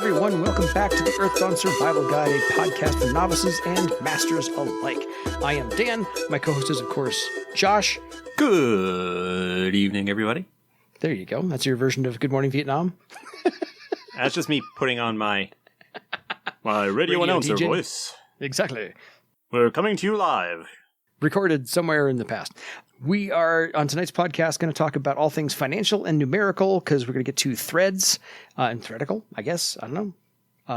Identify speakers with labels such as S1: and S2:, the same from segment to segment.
S1: everyone. Welcome back to the Earthdawn Survival Guide, a podcast for novices and masters alike. I am Dan. My co-host is, of course, Josh.
S2: Good evening, everybody.
S1: There you go. That's your version of Good Morning Vietnam.
S2: That's just me putting on my radio announcer
S1: DJ
S2: voice.
S1: Exactly.
S2: We're coming to you live.
S1: Recorded somewhere in the past. We are, on tonight's podcast, going to talk about all things financial and numerical, because we're going to get to threads and threadical, I guess. I don't know.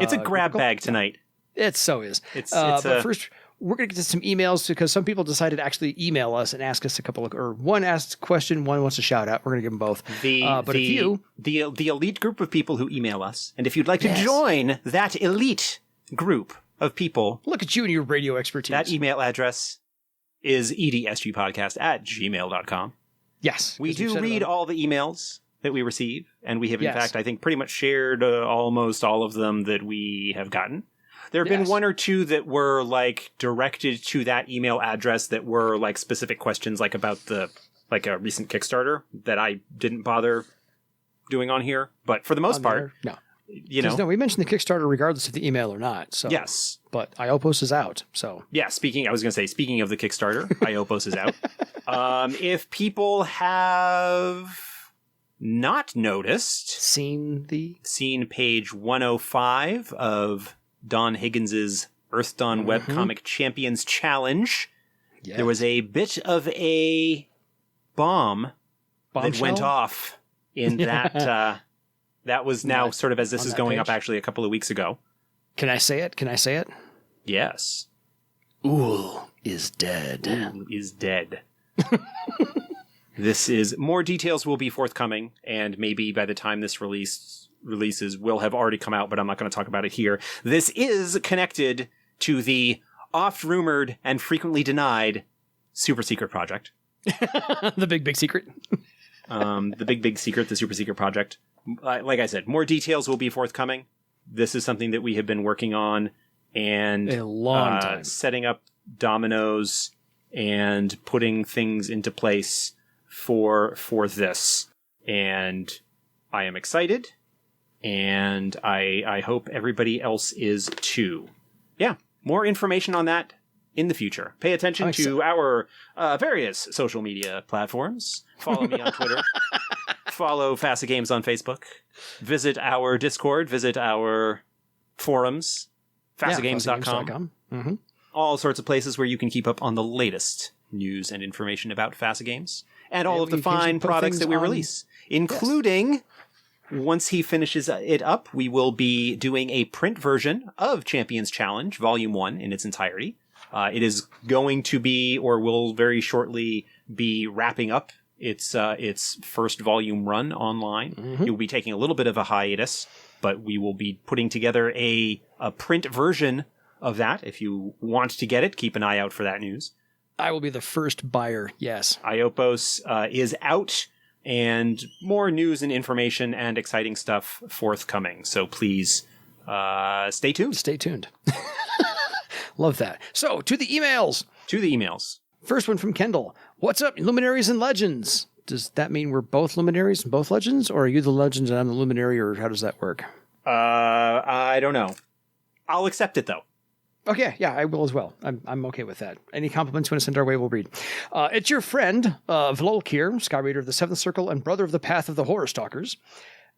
S2: It's a grab bag tonight.
S1: It so is.
S2: But
S1: first, we're going to get to some emails, because some people decided to actually email us and ask us a couple of, or one asked a question, one wants a shout out. We're going to give them both.
S2: The elite group of people who email us, and if you'd like to join that elite group of people,
S1: look at you and your radio expertise.
S2: That email address is edsgpodcast@gmail.com.
S1: Yes.
S2: We do read all the emails that we receive, and we have, in fact, I think, pretty much shared almost all of them that we have gotten. There have been one or two that were, like, directed to that email address that were, like, specific questions, like, about a recent Kickstarter that I didn't bother doing on here. But for the most part,
S1: no.
S2: No,
S1: we mentioned the Kickstarter regardless of the email or not. So
S2: yes.
S1: But Iopos is out, so.
S2: Yeah, speaking of the Kickstarter, Iopos is out. If people have not noticed,
S1: seen
S2: page 105 of Don Higgins's Earthdawn Webcomic Champions Challenge, there was a bit of a Bombshell that went off in that. That was now sort of as this is going up actually a couple of weeks ago.
S1: Can I say it?
S2: Yes.
S1: Ool is dead.
S2: Ool is dead. More details will be forthcoming, and maybe by the time this releases will have already come out, but I'm not going to talk about it here. This is connected to the oft-rumored and frequently denied super secret project.
S1: The big secret.
S2: The big secret, the super secret project. Like I said, more details will be forthcoming. This is something that we have been working on and
S1: a long time,
S2: setting up dominoes and putting things into place for this. And I am excited, and I hope everybody else is too. Yeah, more information on that in the future. Pay attention to our various social media platforms. Follow me on Twitter. Follow Facet Games on Facebook. Visit our Discord. Visit our forums. FacetGames.com.
S1: Mm-hmm.
S2: All sorts of places where you can keep up on the latest news and information about Facet Games. And all of the fine products that we release. Including, once he finishes it up, we will be doing a print version of Champions Challenge, Volume 1 in its entirety. It is going to be, or will very shortly be, wrapping up its first volume run online.
S1: Mm-hmm.
S2: It will be taking a little bit of a hiatus, but we will be putting together a print version of that. If you want to get it, keep an eye out for that news.
S1: I will be the first buyer, yes.
S2: Iopos is out, and more news and information and exciting stuff forthcoming. So please stay tuned.
S1: Stay tuned. Love that. So, to the emails. First one from Kendall. What's up, Luminaries and Legends? Does that mean we're both Luminaries and both Legends? Or are you the Legend and I'm the Luminary, or how does that work?
S2: I don't know. I'll accept it, though.
S1: Okay, yeah, I will as well. I'm okay with that. Any compliments you want to send our way, we'll read. It's your friend, Vlolkir, Skyreader of the Seventh Circle and brother of the Path of the Horror Stalkers.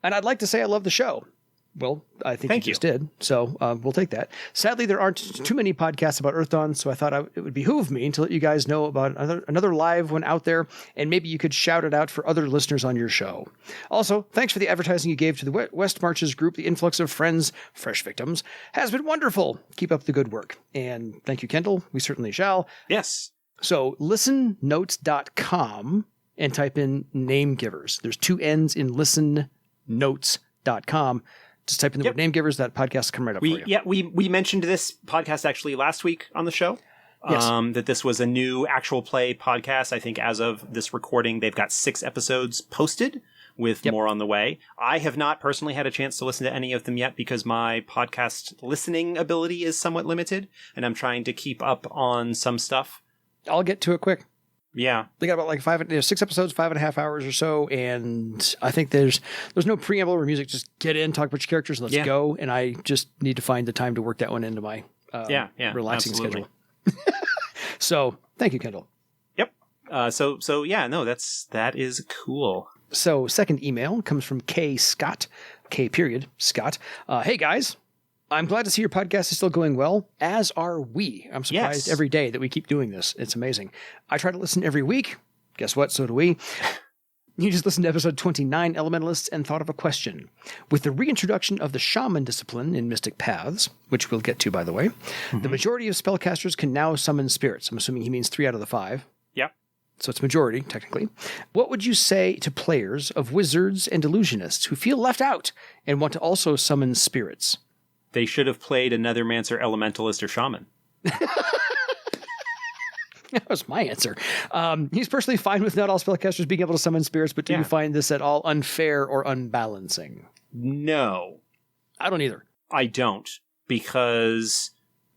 S1: And I'd like to say I love the show. Well, I think you just did, so we'll take that. Sadly, there aren't too many podcasts about Earthdawn, so I thought it would behoove me to let you guys know about another live one out there, and maybe you could shout it out for other listeners on your show. Also, thanks for the advertising you gave to the West Marches group. The influx of friends, fresh victims, has been wonderful. Keep up the good work. And thank you, Kendall. We certainly shall.
S2: Yes.
S1: So, listennotes.com and type in name givers. There's 2 N's in listennotes.com. Just type in the word name givers, that podcast will come right up for you.
S2: Yeah, we mentioned this podcast actually last week on the show.
S1: Yes.
S2: That this was a new actual play podcast. I think as of this recording, they've got 6 episodes posted with more on the way. I have not personally had a chance to listen to any of them yet because my podcast listening ability is somewhat limited, and I'm trying to keep up on some stuff.
S1: I'll get to it quick.
S2: Yeah.
S1: They got about like 6 episodes, 5.5 hours or so, and I think there's no preamble or music. Just get in, talk about your characters, and let's go. And I just need to find the time to work that one into my relaxing schedule. So thank you, Kendall.
S2: Yep. So yeah, no, that is cool.
S1: So second email comes from K Scott, Scott. Hey guys. I'm glad to see your podcast is still going well, as are we. I'm surprised every day that we keep doing this. It's amazing. I try to listen every week. Guess what? So do we. You just listened to episode 29, Elementalists, and thought of a question. With the reintroduction of the shaman discipline in Mystic Paths, which we'll get to, by the way, the majority of spellcasters can now summon spirits. I'm assuming he means 3 out of the 5.
S2: Yep.
S1: So it's majority, technically. What would you say to players of wizards and illusionists who feel left out and want to also summon spirits?
S2: They should have played another Mancer, Elementalist, or Shaman.
S1: That was my answer. He's personally fine with not all spellcasters being able to summon spirits, but do you find this at all unfair or unbalancing?
S2: No.
S1: I don't either.
S2: I don't, because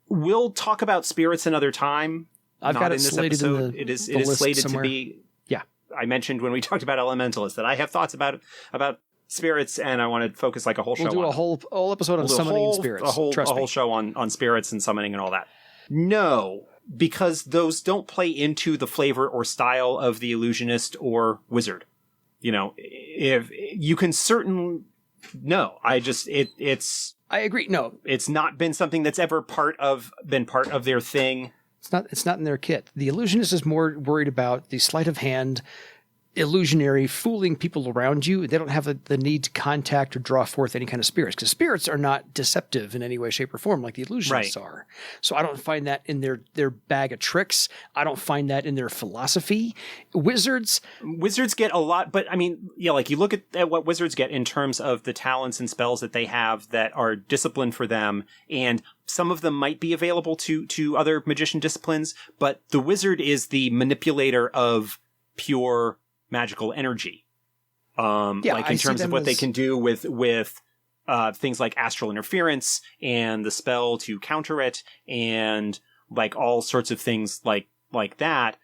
S2: we'll talk about spirits another time.
S1: I've got it slated in the
S2: It is slated somewhere to be.
S1: Yeah.
S2: I mentioned when we talked about Elementalists that I have thoughts about spirits, and I want to focus like a whole show on.
S1: We'll do a whole episode on summoning spirits.
S2: A whole show on spirits and summoning and all that. No, because those don't play into the flavor or style of the illusionist or wizard. You know, if you can it's.
S1: I agree. No,
S2: it's not been something that's ever been part of their thing.
S1: It's not in their kit. The illusionist is more worried about the sleight of hand, illusionary, fooling people around you. They don't have the need to contact or draw forth any kind of spirits, because spirits are not deceptive in any way, shape, or form like the illusionists are. So I don't find that in their bag of tricks. I don't find that in their philosophy. Wizards
S2: get a lot, but I mean, like you look at what wizards get in terms of the talents and spells that they have that are disciplined for them, and some of them might be available to other magician disciplines, but the wizard is the manipulator of pure magical energy. Like in terms of what they can do with things like astral interference and the spell to counter it, and like all sorts of things like that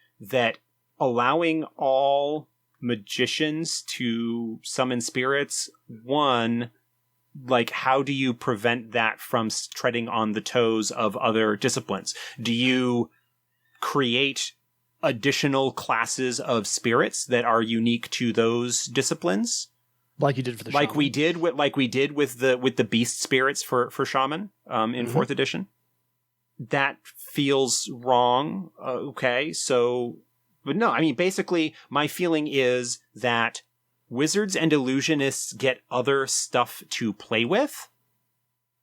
S2: allowing all magicians to summon spirits. One, like, how do you prevent that from treading on the toes of other disciplines? Do you create additional classes of spirits that are unique to those disciplines,
S1: like you did for the
S2: like
S1: shaman.
S2: we did with the beast spirits for shaman in 4th edition? That feels wrong. Okay, so, but no, I mean, basically my feeling is that wizards and illusionists get other stuff to play with.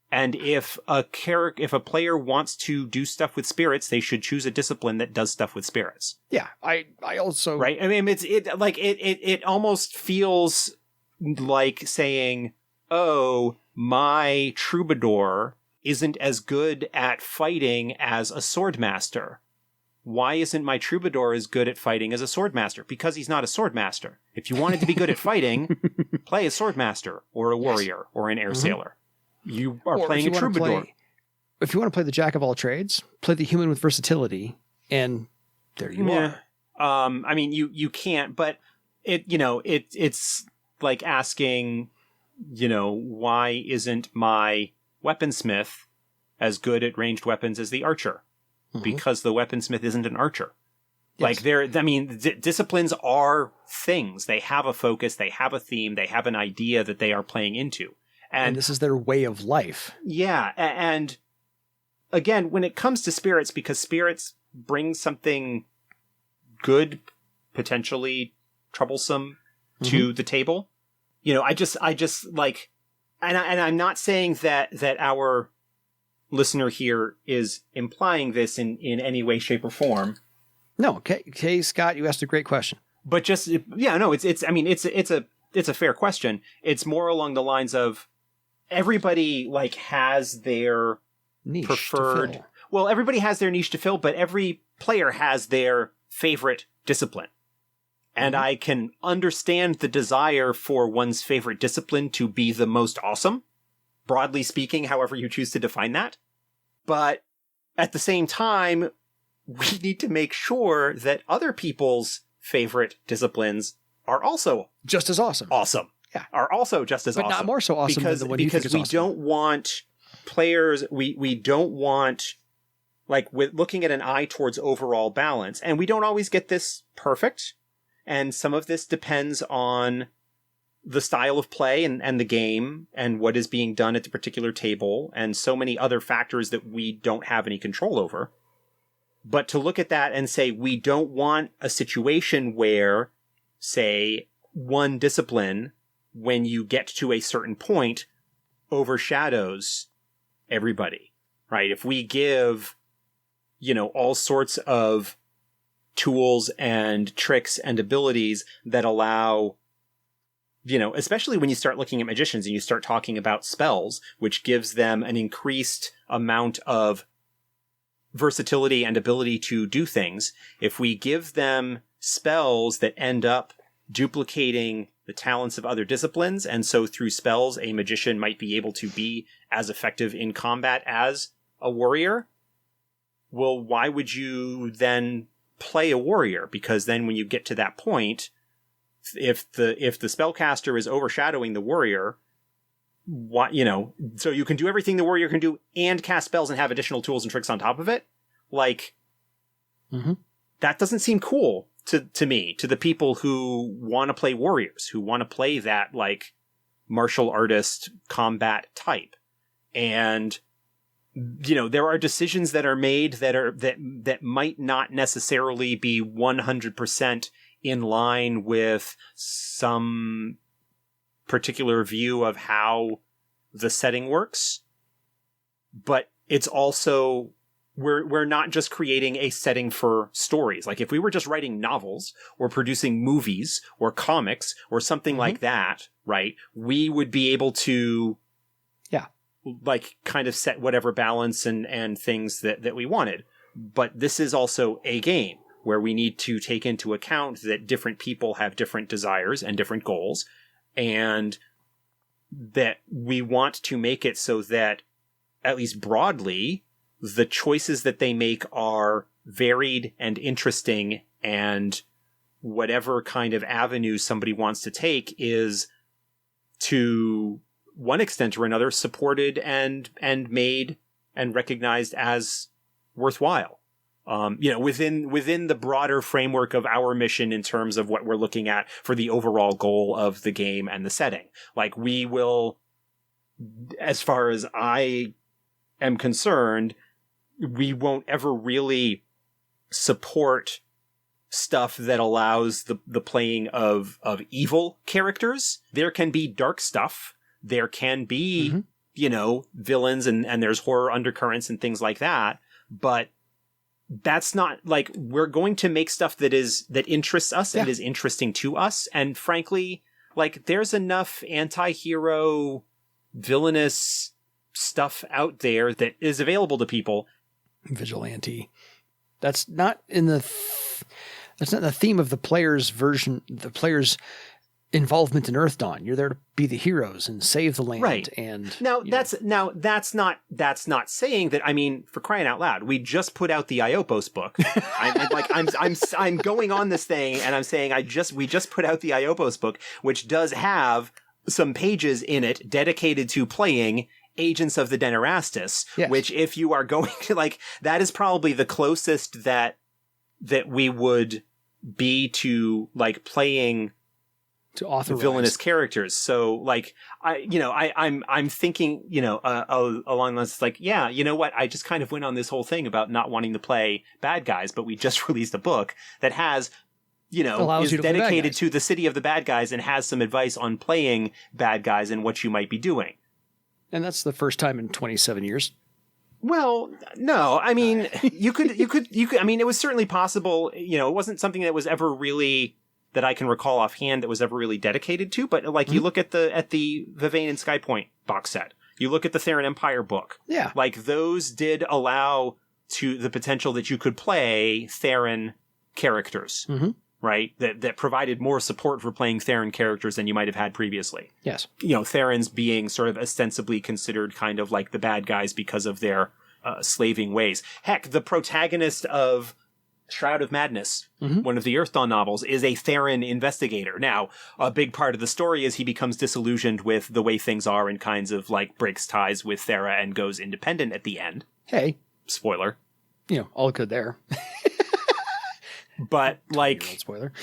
S2: And if a player wants to do stuff with spirits, they should choose a discipline that does stuff with spirits.
S1: Yeah, I also
S2: right. I mean, it almost feels like saying, "Oh, my troubadour isn't as good at fighting as a swordmaster. Why isn't my troubadour as good at fighting as a swordmaster? Because he's not a swordmaster. If you wanted to be good at fighting, play a swordmaster or a warrior or an air sailor." You are playing a troubadour.
S1: If you want to play the jack of all trades, play the human with versatility, and there you are.
S2: I mean, you can't, but it's like asking, why isn't my weaponsmith as good at ranged weapons as the archer? Because the weaponsmith isn't an archer. Yes. Like disciplines are things. They have a focus, they have a theme, they have an idea that they are playing into.
S1: And this is their way of life.
S2: Yeah. And again, when it comes to spirits, because spirits bring something good, potentially troublesome to the table, I just like, and I'm not saying that our listener here is implying this in any way, shape, or form.
S1: No. Okay, Scott, you asked a great question.
S2: But just, it's a fair question. It's more along the lines of, everybody like has their
S1: niche
S2: preferred. Well, everybody has their niche to fill, but every player has their favorite discipline. And I can understand the desire for one's favorite discipline to be the most awesome, broadly speaking, however you choose to define that. But at the same time, we need to make sure that other people's favorite disciplines are also
S1: just as awesome.
S2: Awesome.
S1: Yeah.
S2: Are also just as awesome.
S1: But not more so awesome than the one you think is awesome.
S2: Because we don't want players, we don't want, like, with looking at an eye towards overall balance, and we don't always get this perfect, and some of this depends on the style of play and the game and what is being done at the particular table and so many other factors that we don't have any control over. But to look at that and say, we don't want a situation where, say, one discipline, when you get to a certain point, overshadows everybody, right? If we give, all sorts of tools and tricks and abilities that allow, especially when you start looking at magicians and you start talking about spells, which gives them an increased amount of versatility and ability to do things. If we give them spells that end up duplicating the talents of other disciplines, and so through spells, a magician might be able to be as effective in combat as a warrior, well, why would you then play a warrior? Because then when you get to that point, if the spellcaster is overshadowing the warrior, so you can do everything the warrior can do and cast spells and have additional tools and tricks on top of it. Like, that doesn't seem cool to me, to the people who want to play warriors, who want to play that, like, martial artist combat type. And, there are decisions that are made that might not necessarily be 100% in line with some particular view of how the setting works, but it's also, we're not just creating a setting for stories. Like, if we were just writing novels or producing movies or comics or something like that, right, we would be able to, like, kind of set whatever balance and things that we wanted. But this is also a game where we need to take into account that different people have different desires and different goals, and that we want to make it so that, at least broadly, the choices that they make are varied and interesting, and whatever kind of avenue somebody wants to take is, to one extent or another, supported and made and recognized as worthwhile. Within the broader framework of our mission in terms of what we're looking at for the overall goal of the game and the setting. Like, we will, as far as I am concerned, we won't ever really support stuff that allows the playing of evil characters. There can be dark stuff. There can be, villains and there's horror undercurrents and things like that. But that's not, like, we're going to make stuff that interests us and is interesting to us. And frankly, like, there's enough anti-hero, villainous stuff out there that is available to people.
S1: Vigilante. That's not in the theme of the player's version, the player's involvement in Earthdawn. You're there to be the heroes and save the land.
S2: Right.
S1: And
S2: that's not saying that. I mean, for crying out loud, we just put out the Iopos book. I'm going on this thing and I'm saying we just put out the Iopos book, which does have some pages in it dedicated to playing Agents of the Denerastus, which, if you are going to, like, that is probably the closest that we would be to, like, playing
S1: to authorize
S2: villainous characters. So, like, I'm thinking, along those, like, you know what? I just kind of went on this whole thing about not wanting to play bad guys, but we just released a book that has, is dedicated to the city of the bad guys and has some advice on playing bad guys and what you might be doing.
S1: And that's the first time in 27 years.
S2: Well, no, I mean, you could, I mean, it was certainly possible, it wasn't something that was ever really, that I can recall offhand, that was ever really dedicated to, but, like, you look at the Vivane and Skypoint box set, you look at the Theron Empire book.
S1: Yeah.
S2: Like, those did allow to the potential that you could play Theron characters. Right? That provided more support for playing Theron characters than you might have had previously.
S1: Yes.
S2: Therons being sort of ostensibly considered kind of like the bad guys because of their slaving ways. Heck, the protagonist of Shroud of Madness, one of the Earthdawn novels, is a Theron investigator. Now, a big part of the story is he becomes disillusioned with the way things are and kinds of like breaks ties with Thera and goes independent at the end.
S1: Hey.
S2: Spoiler.
S1: All good there.
S2: But like,
S1: spoiler.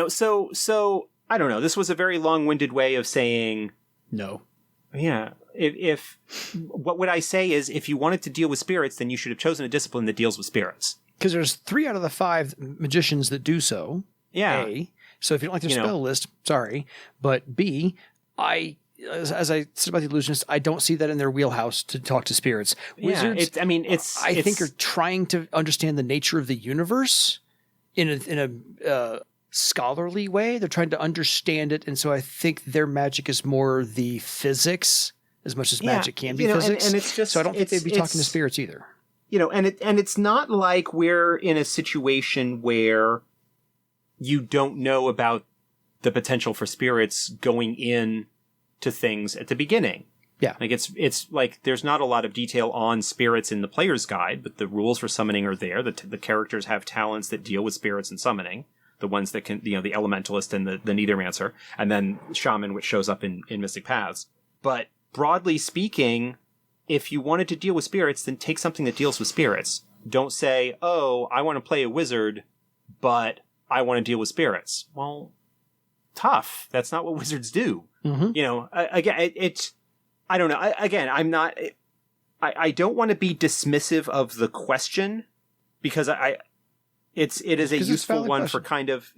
S2: So I don't know. This was a very long-winded way of saying
S1: no.
S2: Yeah. If what would I say is if you wanted to deal with spirits, then you should have chosen a discipline that deals with spirits.
S1: Because there's 3 out of the 5 magicians that do so.
S2: Yeah.
S1: A. So if you don't like their spell list, sorry. But B, as I said about the illusionists, I don't see that in their wheelhouse to talk to spirits. Wizards, I think are trying to understand the nature of the universe in a scholarly way. They're trying to understand it, and so I think their magic is more the physics as much as magic can be physics. And it's just, so I don't think they'd be talking to spirits either.
S2: And it's not like we're in a situation where you don't know about the potential for spirits going in to things at the beginning.
S1: Yeah.
S2: Like it's like there's not a lot of detail on spirits in the player's guide, but the rules for summoning are there. The characters have talents that deal with spirits and summoning. The ones that can, the elementalist and the Neithermancer, and then shaman, which shows up in Mystic Paths. But broadly speaking, if you wanted to deal with spirits, then take something that deals with spirits. Don't say, oh, I want to play a wizard, but I want to deal with spirits. Well, tough. That's not what wizards do.
S1: Mm-hmm.
S2: Again, I don't know. I'm not, I don't want to be dismissive of the question because it is a useful one for kind of,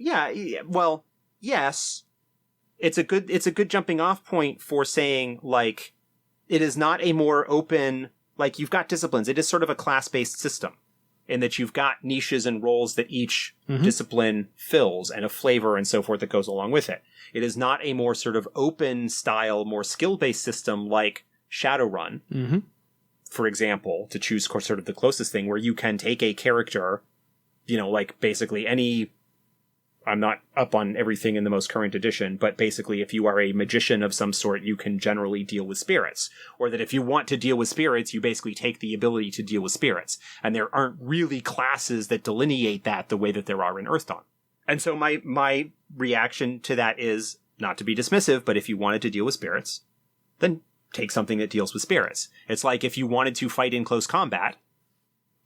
S2: well, yes, it's a good jumping off point for saying like, it is not a more open, like you've got disciplines. It is sort of a class-based system in that you've got niches and roles that each discipline fills and a flavor and so forth that goes along with it. It is not a more sort of open style, more skill-based system like Shadowrun, for example, to choose sort of the closest thing where you can take a character, like basically any, I'm not up on everything in the most current edition, but basically if you are a magician of some sort, you can generally deal with spirits. Or that if you want to deal with spirits, you basically take the ability to deal with spirits. And there aren't really classes that delineate that the way that there are in Earthdawn. And so my reaction to that is not to be dismissive, but if you wanted to deal with spirits, then take something that deals with spirits. It's like if you wanted to fight in close combat,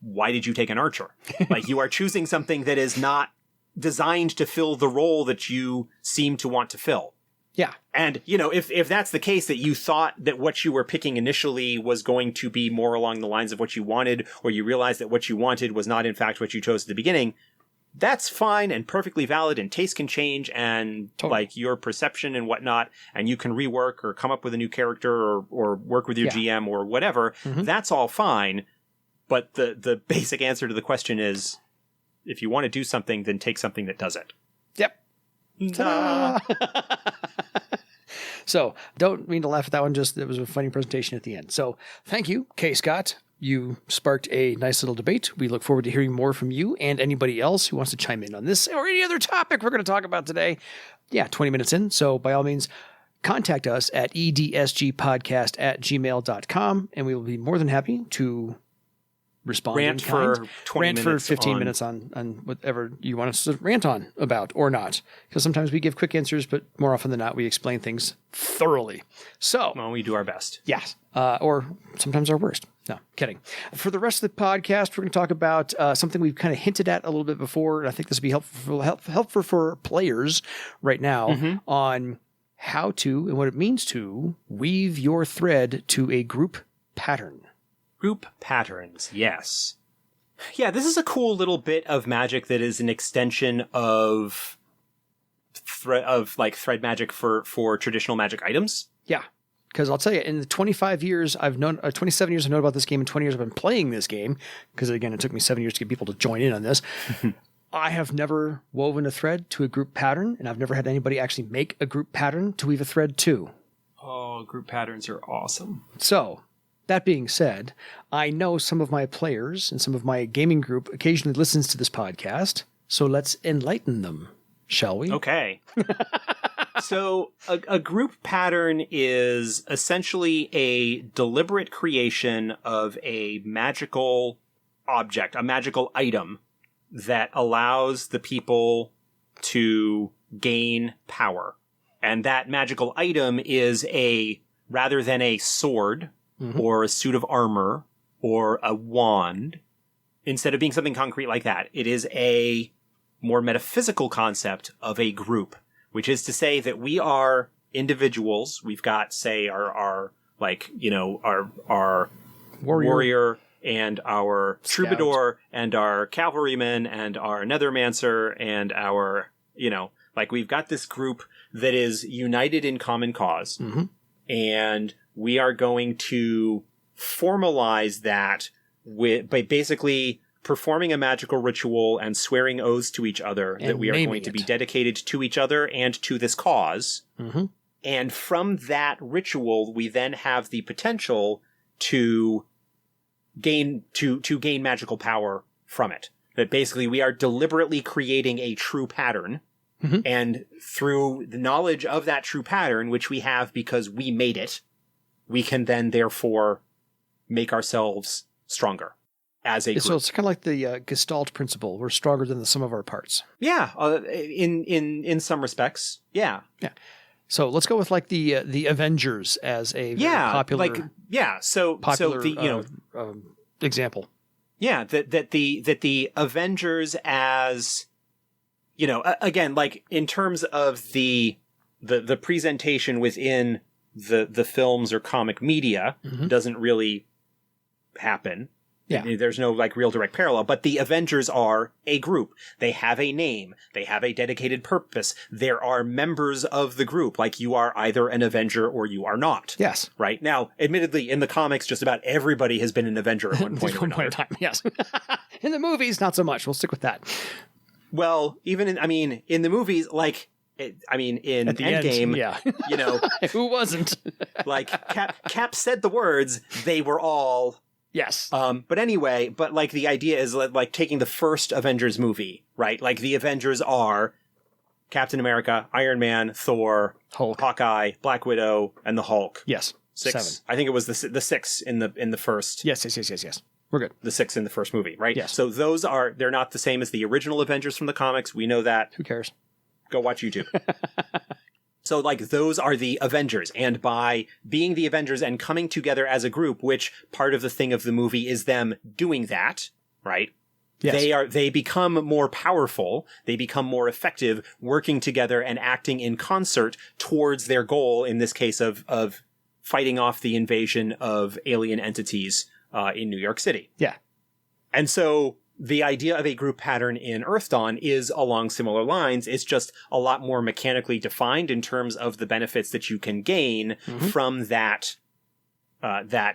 S2: why did you take an archer? Like you are choosing something that is not designed to fill the role that you seem to want to fill.
S1: Yeah.
S2: And, if that's the case, that you thought that what you were picking initially was going to be more along the lines of what you wanted, or you realized that what you wanted was not in fact what you chose at the beginning, that's fine and perfectly valid, and taste can change, and like your perception and whatnot, and you can rework or come up with a new character or work with your GM or whatever. That's all fine. But the basic answer to the question is, if you want to do something, then take something that does it.
S1: Yep. So, don't mean to laugh at that one, just it was a funny presentation at the end. So, thank you, K. Scott. You sparked a nice little debate. We look forward to hearing more from you and anybody else who wants to chime in on this or any other topic we're going to talk about today. 20 minutes in. So, by all means, contact us at edsgpodcast@gmail.com, and we will be more than happy to respond
S2: rant for 20 minutes
S1: for 15 minutes on whatever you want us to rant on about or not, because sometimes we give quick answers, but more often than not we explain things thoroughly. So
S2: we do our best.
S1: Yes. Or sometimes our worst. No, kidding. For the rest of the podcast, we're going to talk about something we've kind of hinted at a little bit before, and I think this would be helpful for players right now on how to and what it means to weave your thread to a group pattern.
S2: Group patterns, yes. Yeah, this is a cool little bit of magic that is an extension of thread magic for traditional magic items.
S1: Yeah, because I'll tell you, in the 27 years I've known about this game, and 20 years I've been playing this game, because again, it took me 7 years to get people to join in on this. I have never woven a thread to a group pattern, and I've never had anybody actually make a group pattern to weave a thread to.
S2: Oh, group patterns are awesome.
S1: So, that being said, I know some of my players and some of my gaming group occasionally listens to this podcast, so let's enlighten them, shall we?
S2: Okay. So a group pattern is essentially a deliberate creation of a magical object, a magical item that allows the people to gain power. And that magical item is rather than a sword or a suit of armor or a wand, instead of being something concrete like that, it is a more metaphysical concept of a group, which is to say that we are individuals. We've got, say, our warrior and our troubadour and our cavalryman and our nethermancer and our, we've got this group that is united in common cause. And we are going to formalize that by basically performing a magical ritual and swearing oaths to each other that we are going to be dedicated to each other and to this cause. And from that ritual, we then have the potential to gain magical power from it. That basically we are deliberately creating a true pattern. And through the knowledge of that true pattern, which we have because we made it, we can then therefore make ourselves stronger as a group.
S1: So it's kind of like the Gestalt principle. We're stronger than the sum of our parts.
S2: Yeah, in some respects, yeah.
S1: Yeah. So let's go with like the Avengers as a very popular, example.
S2: Yeah, that the Avengers as, again, like in terms of the presentation within the films or comic media doesn't really happen. Yeah. There's no real direct parallel, but the Avengers are a group. They have a name. They have a dedicated purpose. There are members of the group. Like, you are either an Avenger or you are not.
S1: Yes.
S2: Right? Now, admittedly, in the comics, just about everybody has been an Avenger at one point or another.
S1: In time, yes. In the movies, not so much. We'll stick with that.
S2: Well, even in the movies, in Endgame,
S1: yeah. Who wasn't?
S2: Cap said the words, they were all...
S1: Yes.
S2: But anyway, the idea is taking the first Avengers movie, right? Like, the Avengers are Captain America, Iron Man, Thor,
S1: Hulk,
S2: Hawkeye, Black Widow, and the Hulk.
S1: Yes.
S2: 6.
S1: 7.
S2: I think it was the 6 in the first.
S1: Yes. We're good.
S2: The 6 in the first movie, right?
S1: Yes.
S2: So they're not the same as the original Avengers from the comics. We know that.
S1: Who cares?
S2: Go watch YouTube. So, those are the Avengers. And by being the Avengers and coming together as a group, which part of the thing of the movie is them doing that, right? Yes. They become more powerful. They become more effective working together and acting in concert towards their goal, in this case of fighting off the invasion of alien entities in New York City.
S1: Yeah.
S2: And so the idea of a group pattern in Earthdawn is along similar lines. It's just a lot more mechanically defined in terms of the benefits that you can gain from that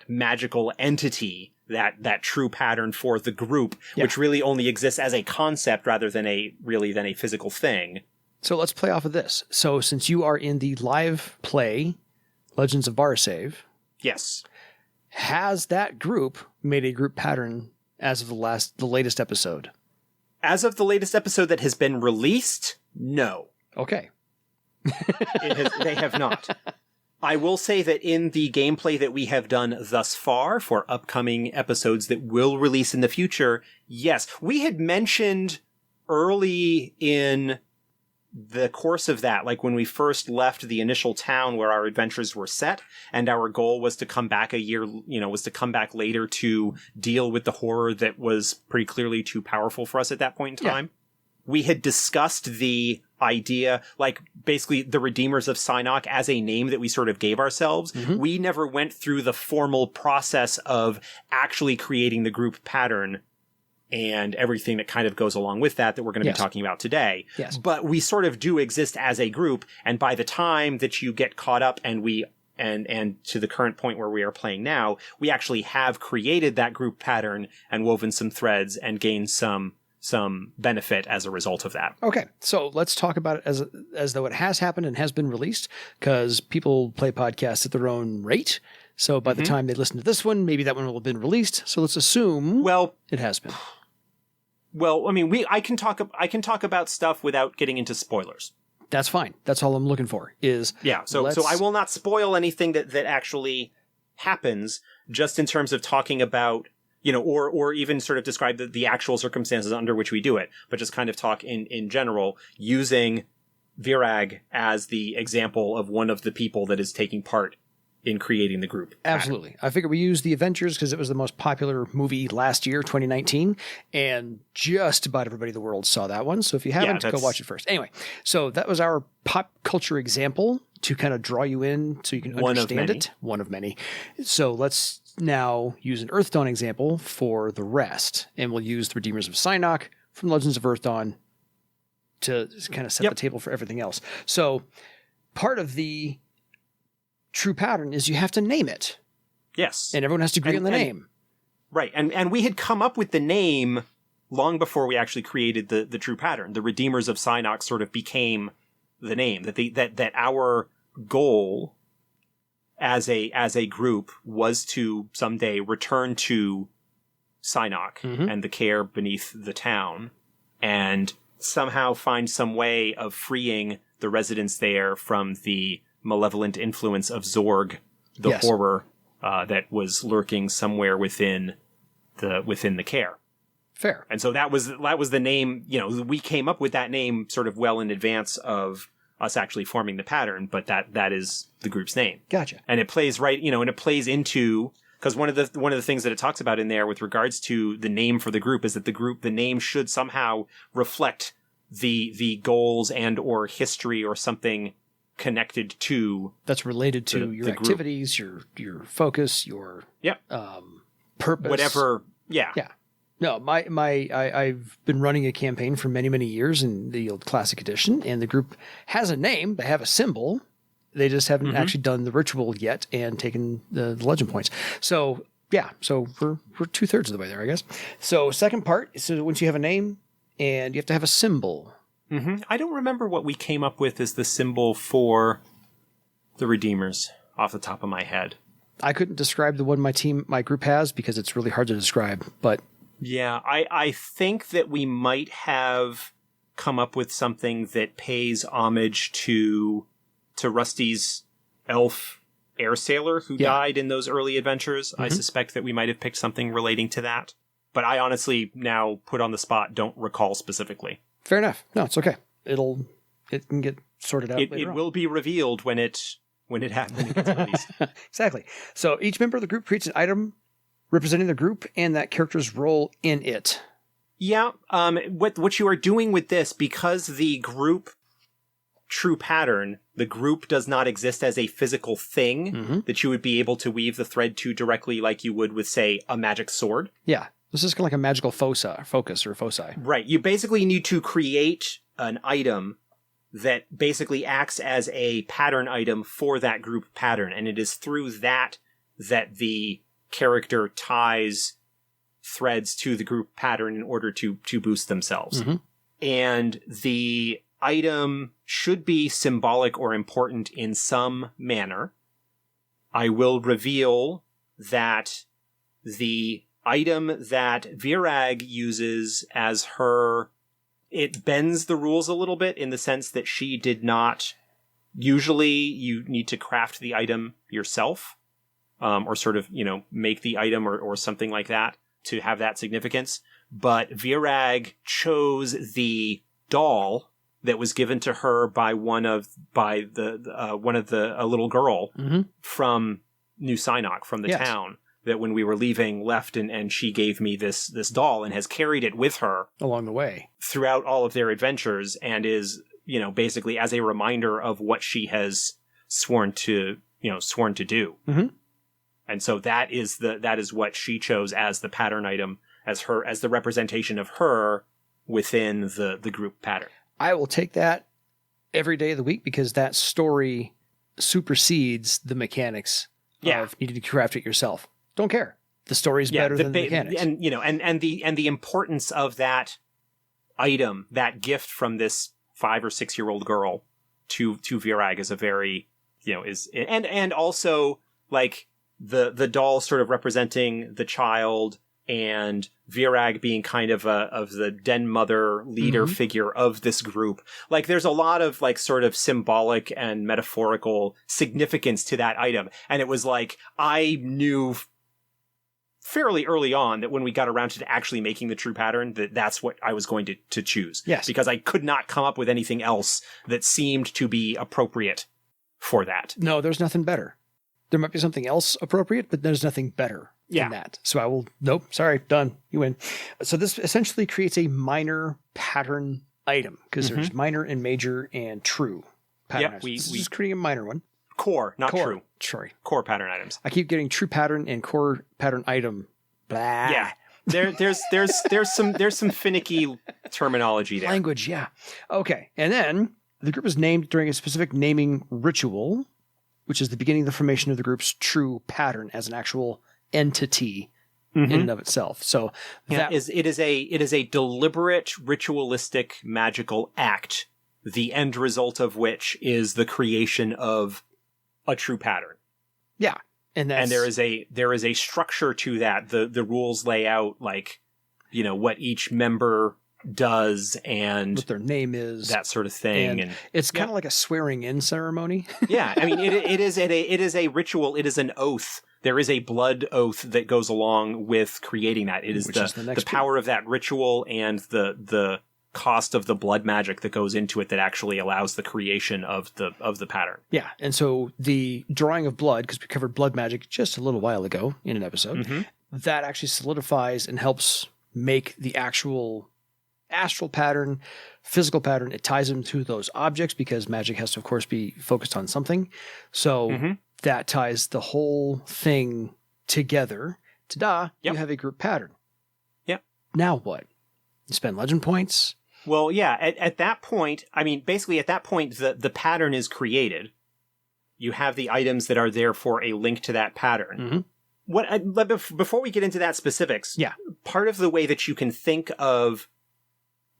S2: magical entity, that true pattern for the group, which really only exists as a concept rather than a physical thing.
S1: So let's play off of this. So since you are in the live play Legends of Barsave,
S2: yes,
S1: has that group made a group pattern as of the latest episode?
S2: As of the latest episode that has been released, no.
S1: Okay.
S2: They have not. I will say that in the gameplay that we have done thus far for upcoming episodes that will release in the future, yes. We had mentioned early in the course of that, when we first left the initial town where our adventures were set, and our goal was to come back later to deal with the horror that was pretty clearly too powerful for us at that point in time. Yeah. We had discussed the idea, basically the Redeemers of Cynoc as a name that we sort of gave ourselves. We never went through the formal process of actually creating the group pattern and everything that kind of goes along with that we're going to be talking about today.
S1: Yes.
S2: But we sort of do exist as a group, and by the time that you get caught up and to the current point where we are playing now, we actually have created that group pattern and woven some threads and gained some benefit as a result of that.
S1: Okay, so let's talk about it as though it has happened and has been released, because people play podcasts at their own rate. So by the time they listen to this one, maybe that one will have been released. So let's assume it has been.
S2: Well, I mean, I can talk about stuff without getting into spoilers.
S1: That's fine. That's all I'm looking for is...
S2: Yeah, so I will not spoil anything that actually happens, just in terms of talking about, or even sort of describe the actual circumstances under which we do it, but just kind of talk in general, using Virag as the example of one of the people that is taking part in creating the group.
S1: Absolutely. I figured we used the Avengers because it was the most popular movie last year, 2019, and just about everybody in the world saw that one. So if you haven't, go watch it first. Anyway, so that was our pop culture example to kind of draw you in so you can understand it. One of many. So let's now use an Earthdawn example for the rest, and we'll use the Redeemers of Cynoc from Legends of Earthdawn to kind of set the table for everything else. So part of the true pattern is you have to name it.
S2: Yes.
S1: And everyone has to agree on the name.
S2: Right. And we had come up with the name long before we actually created the true pattern. The Redeemers of Cynoc sort of became the name. That our goal as a group was to someday return to Cynoc and the care beneath the town, and somehow find some way of freeing the residents there from the malevolent influence of Zorg, the horror that was lurking somewhere within the care.
S1: Fair.
S2: And so that was the name. We came up with that name sort of well in advance of us actually forming the pattern, but that is the group's name.
S1: Gotcha.
S2: And it plays right, and it plays into, because one of the things that it talks about in there with regards to the name for the group is that the name should somehow reflect the goals and or history or something connected to
S1: that's related to your activities, your focus, your purpose,
S2: whatever.
S1: No, I've been running a campaign for many, many years in the old Classic Edition, and the group has a name, they have a symbol, they just haven't actually done the ritual yet and taken the legend points. So so we're 2/3 of the way there, I guess. So second part, so once you have a name and you have to have a symbol.
S2: I don't remember what we came up with as the symbol for the Redeemers off the top of my head.
S1: I couldn't describe the one my group has because it's really hard to describe, but...
S2: Yeah, I think that we might have come up with something that pays homage to Rusty's elf air sailor who died in those early adventures. I suspect that we might have picked something relating to that. But I honestly, now put on the spot, don't recall specifically.
S1: Fair enough. No, it's okay. It can get sorted out later on.
S2: It will be revealed when it happens. When it gets released.
S1: Exactly. So each member of the group creates an item representing the group and that character's role in it.
S2: Yeah. What you are doing with this, because the group true pattern, the group does not exist as a physical thing that you would be able to weave the thread to directly like you would with, say, a magic sword.
S1: Yeah. This is kind of like a magical focus or foci.
S2: Right. You basically need to create an item that basically acts as a pattern item for that group pattern. And it is through that the character ties threads to the group pattern in order to boost themselves. And the item should be symbolic or important in some manner. I will reveal that the item that Virag uses as her, it bends the rules a little bit in the sense that she did not, usually you need to craft the item yourself, or sort of, make the item or something like that to have that significance. But Virag chose the doll that was given to her by a little girl from New Cynoc, from the town, that when we were leaving left, and she gave me this doll and has carried it with her
S1: along the way
S2: throughout all of their adventures, and is, basically as a reminder of what she has sworn to do. And so that is what she chose as the pattern item, as the representation of her within the group pattern.
S1: I will take that every day of the week because that story supersedes the mechanics of needing to craft it yourself. Don't care. The story's better than the mechanics.
S2: And and the importance of that item, that gift from this 5 or 6 year old girl to Virag is a very, and also like the doll sort of representing the child and Virag being kind of the den mother leader figure of this group. Like, there's a lot of, like, sort of symbolic and metaphorical significance to that item. And it was like, I knew fairly early on that when we got around to actually making the true pattern, that's what I was going to choose.
S1: Yes.
S2: Because I could not come up with anything else that seemed to be appropriate for that.
S1: No, there's nothing better. There might be something else appropriate, but there's nothing better than that. So I will, nope, sorry, done. You win. So this essentially creates a minor pattern item, because there's minor and major and true pattern items. This is creating a minor one.
S2: Core, not true.
S1: Sorry.
S2: Core pattern items.
S1: I keep getting true pattern and core pattern item. Blah.
S2: Yeah. There's some finicky terminology there.
S1: Language, yeah. Okay. And then the group is named during a specific naming ritual, which is the beginning of the formation of the group's true pattern as an actual entity in and of itself. So
S2: it is a deliberate, ritualistic, magical act, the end result of which is the creation of a true pattern.
S1: Yeah. And
S2: there is a structure to that. The rules lay out, like, you know, what each member does and
S1: what their name is,
S2: that sort of thing. And
S1: it's kind of like a swearing in ceremony.
S2: Yeah. I mean, it is a ritual. It is an oath. There is a blood oath that goes along with creating that. It is the power of that ritual and the cost of the blood magic that goes into it that actually allows the creation of the pattern.
S1: Yeah. And so the drawing of blood, because we covered blood magic just a little while ago in an episode, that actually solidifies and helps make the actual astral pattern, physical pattern. It ties them to those objects because magic has to, of course, be focused on something. So that ties the whole thing together. Ta-da, you have a group pattern.
S2: Yep.
S1: Now what? You spend legend points?
S2: Well, yeah, at that point, I mean, basically at that point, the pattern is created. You have the items that are there for a link to that pattern. Before we get into that specifics, part of the way that you can think of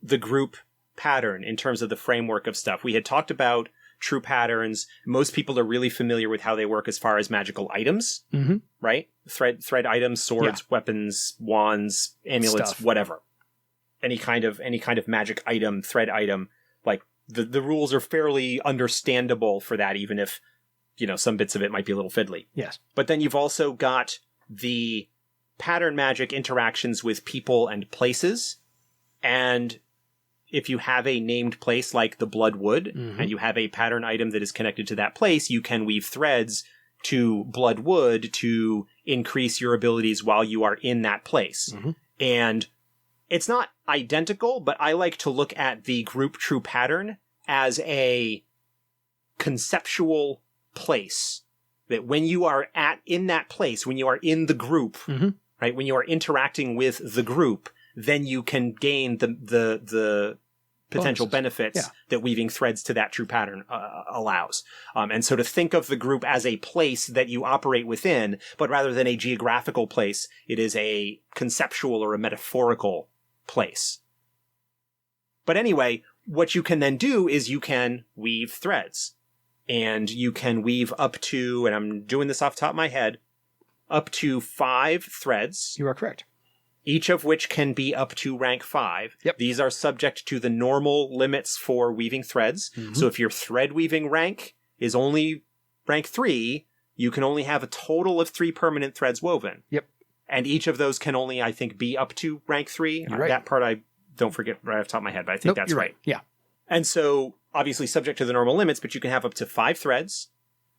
S2: the group pattern in terms of the framework of stuff, we had talked about true patterns. Most people are really familiar with how they work as far as magical items, right? Thread items, swords, weapons, wands, amulets, stuff. Whatever. Any kind of magic item, thread item, like the rules are fairly understandable for that, even if, you know, some bits of it might be a little fiddly.
S1: Yes.
S2: But then you've also got the pattern magic interactions with people and places. And if you have a named place like the Bloodwood, and you have a pattern item that is connected to that place, you can weave threads to Bloodwood to increase your abilities while you are in that place. And it's not identical, but I like to look at the group true pattern as a conceptual place. That when you are in that place, when you are in the group, right, when you are interacting with the group, then you can gain the potential benefits that weaving threads to that true pattern allows. And so to think of the group as a place that you operate within, but rather than a geographical place, it is a conceptual or a metaphorical place. But anyway, what you can then do is you can weave threads. And you can weave up to, and I'm doing this off the top of my head, up to 5 threads.
S1: You are correct.
S2: Each of which can be up to rank 5.
S1: Yep.
S2: These are subject to the normal limits for weaving threads. So if your thread weaving rank is only rank 3, you can only have a total of 3 permanent threads woven.
S1: Yep.
S2: And each of those can only, I think, be up to rank 3.
S1: You're right.
S2: That part I don't forget right off the top of my head, but I think that's
S1: you're
S2: right.
S1: Yeah.
S2: And so, obviously subject to the normal limits, but you can have up to 5 threads,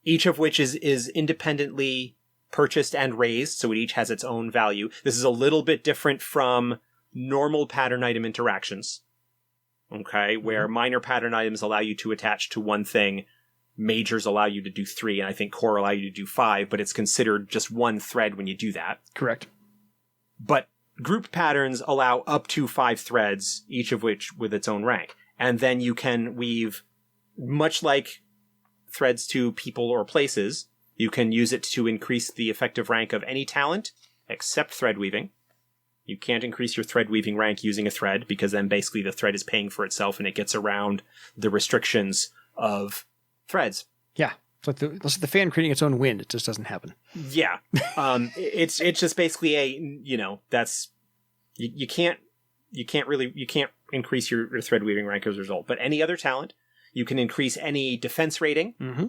S2: each of which is independently purchased and raised, so it each has its own value. This is a little bit different from normal pattern item interactions, okay, where minor pattern items allow you to attach to one thing, majors allow you to do 3, and I think core allow you to do 5, but it's considered just one thread when you do that.
S1: Correct.
S2: But group patterns allow up to 5 threads, each of which with its own rank. And then you can weave, much like threads to people or places, you can use it to increase the effective rank of any talent, except thread weaving. You can't increase your thread weaving rank using a thread, because then basically the thread is paying for itself and it gets around the restrictions of threads.
S1: Yeah. It's like the fan creating its own wind. It just doesn't happen.
S2: Yeah. It's just basically that's you can't increase your thread weaving rank as a result. But any other talent, you can increase any defense rating.
S1: Mm-hmm.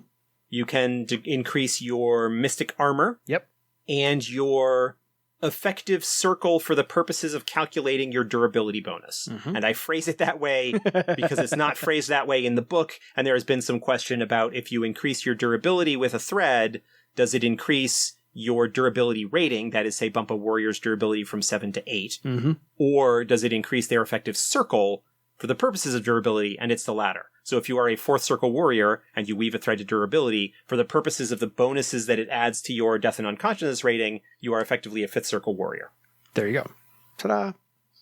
S2: You can increase your mystic armor.
S1: Yep.
S2: And your effective circle for the purposes of calculating your durability bonus.
S1: Mm-hmm.
S2: And I phrase it that way because it's not phrased that way in the book. And there has been some question about if you increase your durability with a thread, does it increase your durability rating? That is, say, bump a warrior's durability from 7 to 8.
S1: Mm-hmm.
S2: Or does it increase their effective circle for the purposes of durability? And it's the latter. So if you are a 4th circle warrior and you weave a thread to durability, for the purposes of the bonuses that it adds to your death and unconsciousness rating, you are effectively a 5th circle warrior.
S1: There you go. Ta-da.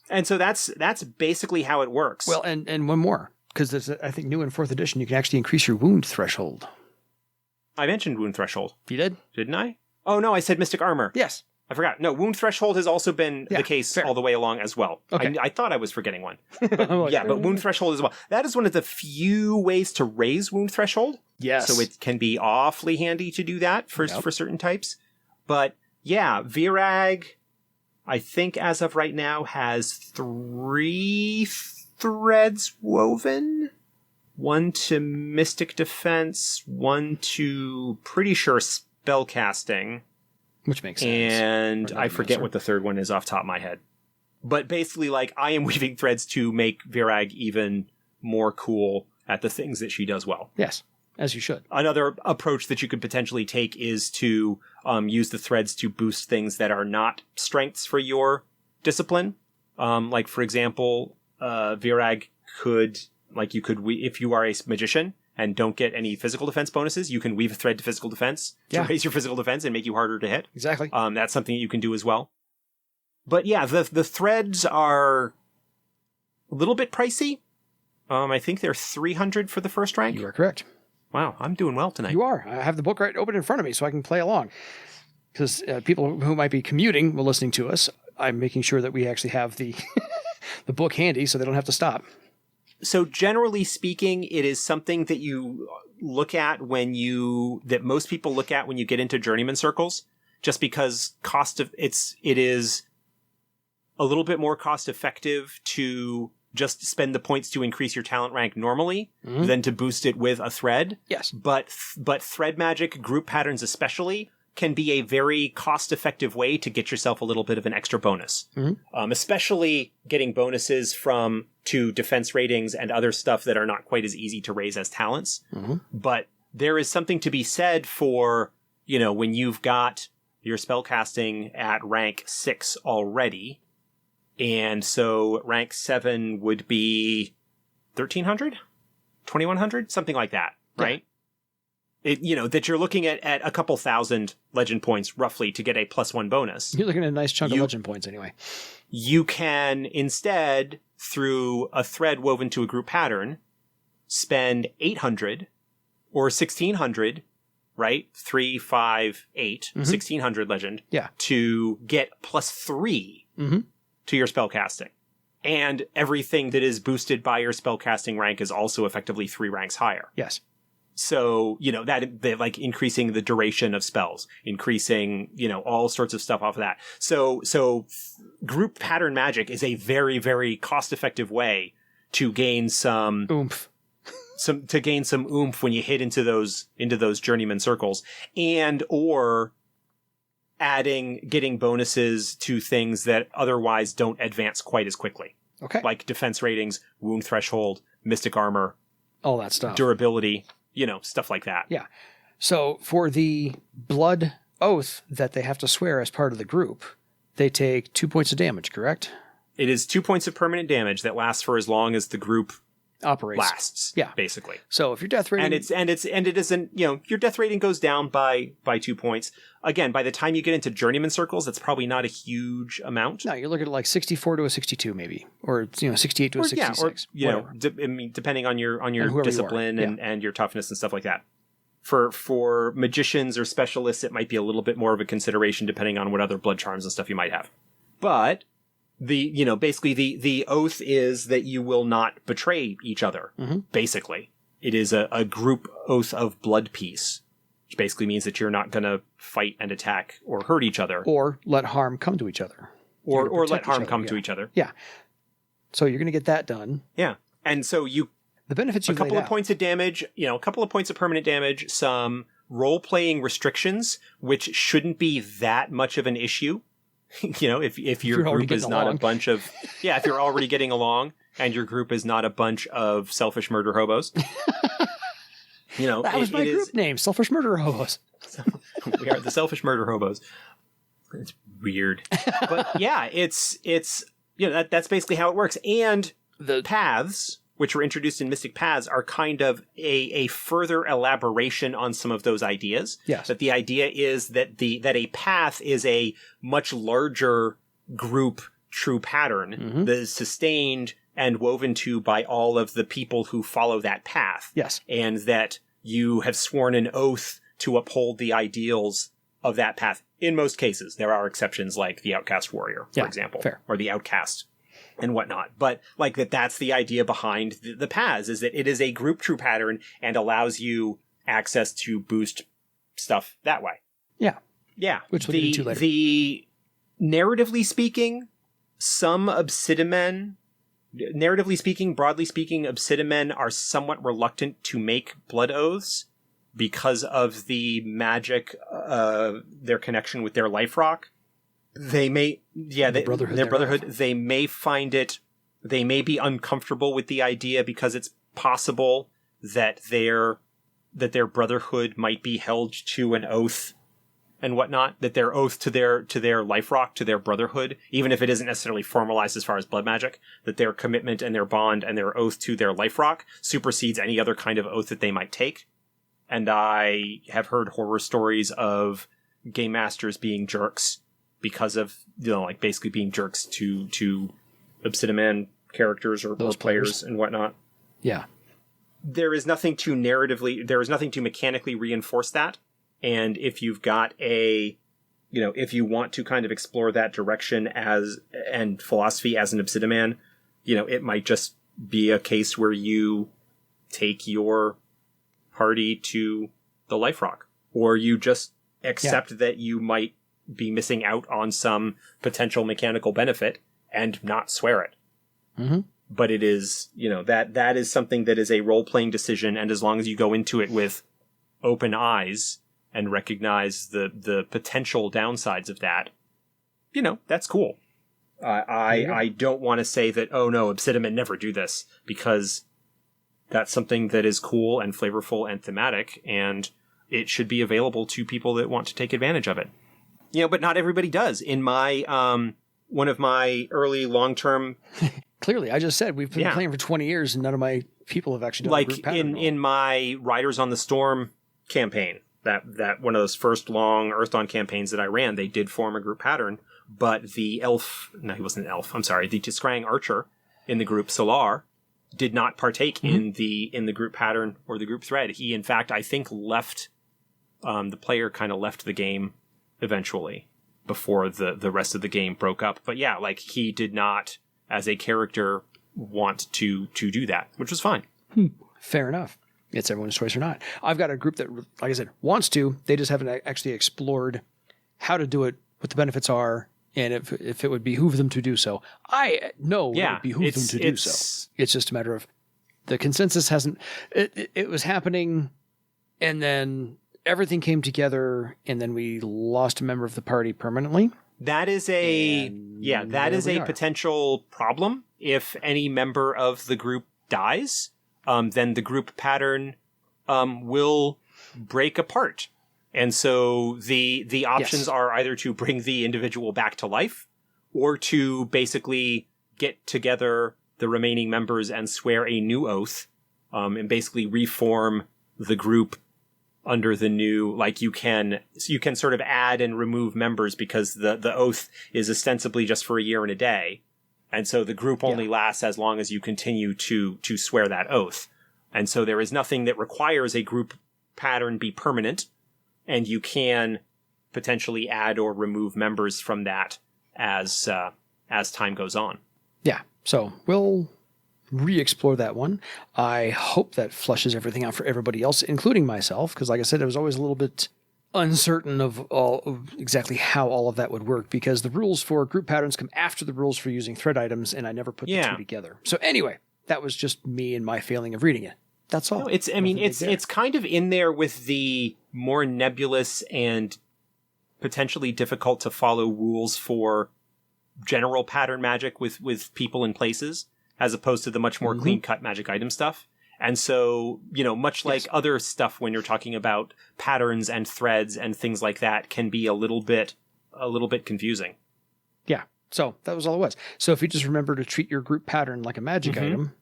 S2: And so that's basically how it works.
S1: Well, and one more, because I think new in 4th edition, you can actually increase your wound threshold.
S2: I mentioned wound threshold.
S1: You did?
S2: Didn't I? Oh, no, I said mystic armor.
S1: Yes.
S2: I forgot. No, wound threshold has also been the case
S1: fair.
S2: all the way along as well.
S1: Okay.
S2: I thought I was forgetting one. But, but wound threshold as well. That is one of the few ways to raise wound threshold.
S1: Yes.
S2: So it can be awfully handy to do that for certain types. But yeah, Virag, I think as of right now, has 3 threads woven. 1 to mystic defense, 1 to pretty sure spellcasting.
S1: Which makes sense.
S2: And I forget what the third one is off the top of my head. But basically, I am weaving threads to make Virag even more cool at the things that she does well.
S1: Yes, as you should.
S2: Another approach that you could potentially take is to use the threads to boost things that are not strengths for your discipline. For example, Virag could, if you are a magician, and don't get any physical defense bonuses, you can weave a thread to physical defense to raise your physical defense and make you harder to hit.
S1: Exactly.
S2: That's something you can do as well. But yeah, the threads are a little bit pricey. I think they're 300 for the first rank.
S1: You are correct.
S2: Wow, I'm doing well tonight.
S1: You are. I have the book right open in front of me so I can play along. Because people who might be commuting while listening to us, I'm making sure that we actually have the the book handy so they don't have to stop.
S2: So generally speaking, it is something that you look at that most people look at when you get into journeyman circles, just because it is a little bit more cost effective to just spend the points to increase your talent rank normally than to boost it with a thread.
S1: Yes.
S2: But thread magic, group patterns especially, can be a very cost-effective way to get yourself a little bit of an extra bonus. Especially getting bonuses to defense ratings and other stuff that are not quite as easy to raise as talents. But there is something to be said for, when you've got your spellcasting at rank 6 already, and so rank 7 would be 1,300? 2,100? Something like that, right? That you're looking at a couple thousand legend points roughly to get a +1 bonus.
S1: You're looking at a nice chunk of legend points anyway.
S2: You can instead, through a thread woven to a group pattern, spend 800 or 1,600, right? 3, 5, 8, 1,600 legend to get +3 to your spellcasting. And everything that is boosted by your spellcasting rank is also effectively 3 ranks higher.
S1: Yes.
S2: So, that increasing the duration of spells, increasing, all sorts of stuff off of that. So group pattern magic is a very, very cost-effective way to gain some
S1: oomph.
S2: To gain some oomph when you hit into those journeyman circles, and or getting bonuses to things that otherwise don't advance quite as quickly.
S1: Okay.
S2: Like defense ratings, wound threshold, mystic armor,
S1: all that stuff.
S2: Durability. Stuff like that.
S1: Yeah. So for the blood oath that they have to swear as part of the group, they take 2 points of damage, correct?
S2: It is 2 points of permanent damage that lasts for as long as the group
S1: operates.
S2: Lasts.
S1: Yeah.
S2: Basically.
S1: So if your death rating
S2: and it isn't, your death rating goes down by 2 points. Again, by the time you get into journeyman circles, that's probably not a huge amount.
S1: No, you're looking at 64 to a 62 maybe, or 68 to a 66.
S2: Depending on your discipline and your toughness and stuff like that. For magicians or specialists, it might be a little bit more of a consideration depending on what other blood charms and stuff you might have. But basically the oath is that you will not betray each other. Basically, it is a group oath of blood peace. which basically means that you're not going to fight and attack or hurt each other.
S1: Or let harm come to each other.
S2: Or let harm come to each other.
S1: Yeah. So you're going to get that done.
S2: Yeah. And so
S1: the benefits you
S2: a couple of points of damage, a couple of points of permanent damage, some role-playing restrictions, which shouldn't be that much of an issue. If your group is not a bunch of... Yeah, if you're already getting along and your group is not a bunch of selfish murder hobos.
S1: That was my group name, Selfish Murder Hobos.
S2: We are the Selfish Murder Hobos. It's weird. But yeah, it's that's basically how it works. And the paths, which were introduced in Mystic Paths, are kind of a further elaboration on some of those ideas.
S1: Yes.
S2: That the idea is that a path is a much larger group true pattern that is sustained and woven to by all of the people who follow that path.
S1: Yes.
S2: And that you have sworn an oath to uphold the ideals of that path. In most cases, there are exceptions like the outcast warrior, for example,
S1: fair.
S2: Or the outcast and whatnot. But like that's the idea behind the paths, is that it is a group true pattern and allows you access to boost stuff that way.
S1: Yeah.
S2: Yeah.
S1: Which we'll get into later.
S2: The narratively speaking, broadly speaking, Obsidimen are somewhat reluctant to make blood oaths because of the magic, their connection with their life rock. They may, their brotherhood, they may find it, they may be uncomfortable with the idea because it's possible that their brotherhood might be held to an oath and whatnot, that their oath to their life rock, to their brotherhood, even if it isn't necessarily formalized as far as blood magic, that their commitment and their bond and their oath to their life rock supersedes any other kind of oath that they might take. And I have heard horror stories of game masters being jerks because of, basically being jerks to Obsidimen characters or those players and whatnot.
S1: Yeah.
S2: There is nothing to mechanically reinforce that. And if you've got if you want to kind of explore that direction and philosophy as an Obsidiman, it might just be a case where you take your party to the life rock, or you just accept that you might be missing out on some potential mechanical benefit and not swear it.
S1: Mm-hmm.
S2: But it is, that is something that is a role-playing decision, and as long as you go into it with open eyes and recognize the potential downsides of that, that's cool. I don't want to say that, oh no, Obsidimen never do this, because that's something that is cool and flavorful and thematic, and it should be available to people that want to take advantage of it. But not everybody does. In my, one of my early long-term...
S1: Clearly, I just said we've been playing for 20 years and none of my people have actually done a group pattern.
S2: In my Riders on the Storm campaign, that one of those first long Earthdawn campaigns that I ran, they did form a group pattern, but the elf... No, he wasn't an elf. I'm sorry. The Tiskrang Archer in the group Solar did not partake in the group pattern or the group thread. He, in fact, I think left... the player kind of left the game eventually before the rest of the game broke up. But yeah, he did not, as a character, want to do that, which was fine.
S1: Fair enough. It's everyone's choice or not. I've got a group that, like I said, wants to. They just haven't actually explored how to do it, what the benefits are, and if it would behoove them to do so. I know it would behoove them to do so. It's just a matter of the consensus hasn't... It was happening, and then everything came together, and then we lost a member of the party permanently.
S2: That is a potential problem. If any member of the group dies, then the group pattern will break apart. And so the options are either to bring the individual back to life, or to basically get together the remaining members and swear a new oath, and basically reform the group under the new, you can sort of add and remove members because the oath is ostensibly just for a year and a day. And so the group only lasts as long as you continue to swear that oath. And so there is nothing that requires a group pattern be permanent, and you can potentially add or remove members from that as time goes on.
S1: Yeah. So we'll re-explore that one. I hope that flushes everything out for everybody else, including myself, because like I said, I was always a little bit uncertain of exactly how all of that would work, because the rules for group patterns come after the rules for using thread items, and I never put the two together. So anyway, that was just me and my failing of reading it. That's all.
S2: No, it's kind of in there with the more nebulous and potentially difficult to follow rules for general pattern magic with people and places, as opposed to the much more clean-cut magic item stuff. And so, much like other stuff when you're talking about patterns and threads and things like that, can be a little bit confusing.
S1: Yeah. So that was all it was. So if you just remember to treat your group pattern like a magic item.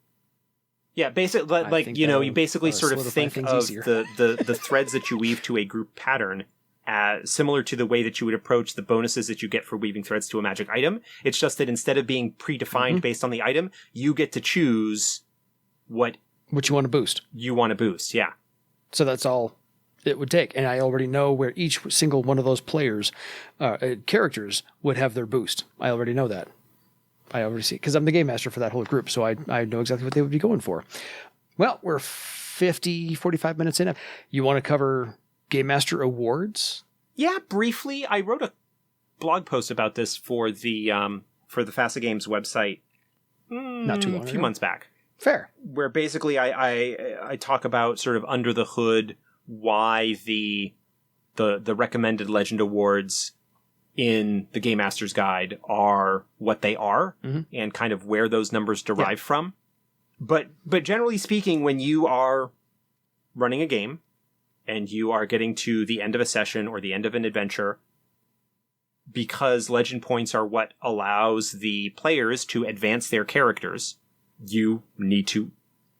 S2: Yeah, basically, you basically sort of think of the threads that you weave to a group pattern as similar to the way that you would approach the bonuses that you get for weaving threads to a magic item. It's just that instead of being predefined based on the item, you get to choose what
S1: you want to boost.
S2: Yeah.
S1: So that's all it would take. And I already know where each single one of those players, characters, would have their boost. I already know that. I already see, because I'm the game master for that whole group, so I know exactly what they would be going for. Well, we're 45 minutes in. You want to cover Game Master Awards?
S2: Yeah, briefly. I wrote a blog post about this for the FASA Games website
S1: Not too long
S2: a few months back.
S1: Fair.
S2: Where basically I talk about sort of under the hood why the recommended Legend Awards in the Game Master's Guide are what they are, and kind of where those numbers derive from. But generally speaking, when you are running a game and you are getting to the end of a session or the end of an adventure, because legend points are what allows the players to advance their characters, you need to...